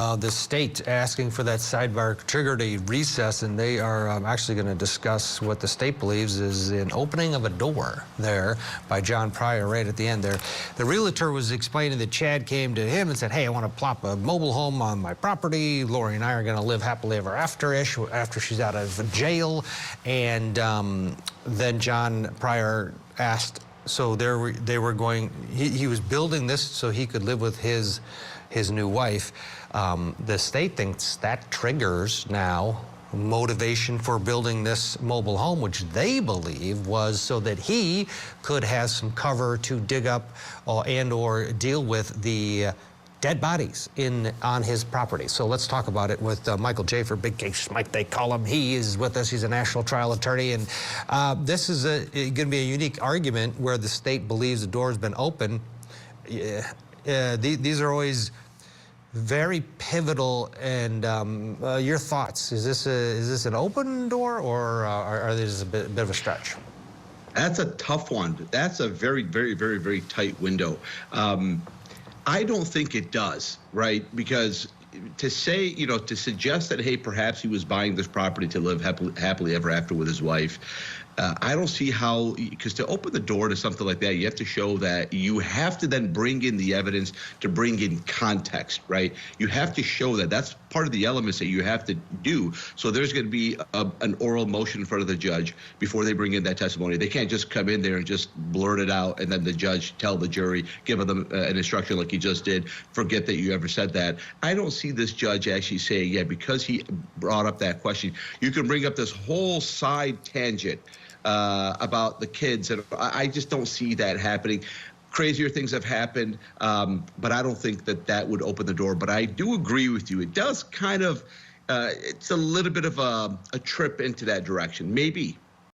The state asking for that sidebar triggered a recess, and they are actually going to discuss what the state believes is an opening of a door there by John Pryor right at the end there. The realtor was explaining that Chad came to him and said, hey, I want to plop a mobile home on my property. Lori and I are going to live happily ever after-ish after she's out of jail. And then John Pryor asked, so they were going, he was building this so he could live with his new wife. The state thinks that triggers now motivation for building this mobile home, which they believe was so that he could have some cover to dig up and/or deal with the dead bodies on his property. So let's talk about it with Michael Jaafar, Big Case Mike, they call him. He is with us. He's a national trial attorney, and this is going to be a unique argument where the state believes the door has been open. These are always very pivotal, and your thoughts? Is this an open door, or are these a bit of a stretch? That's a tough one. That's a very, very, very, very tight window. I don't think it does, right? Because to say, to suggest that, hey, perhaps he was buying this property to live happily ever after with his wife, I don't see how, because to open the door to something like that, you have to show that you have to then bring in the evidence to bring in context, right? You have to show that. That's part of the elements that you have to do. So there's going to be an oral motion in front of the judge before they bring in that testimony. They can't just come in there and just blurt it out and then the judge tell the jury, give them an instruction like he just did, forget that you ever said that. I don't see this judge actually saying, yeah, because he brought up that question, you can bring up this whole side tangent about the kids, and I just don't see that happening. Crazier things have happened, but I don't think that would open the door. But I do agree with you. It does kind of, it's a little bit of a trip into that direction, maybe.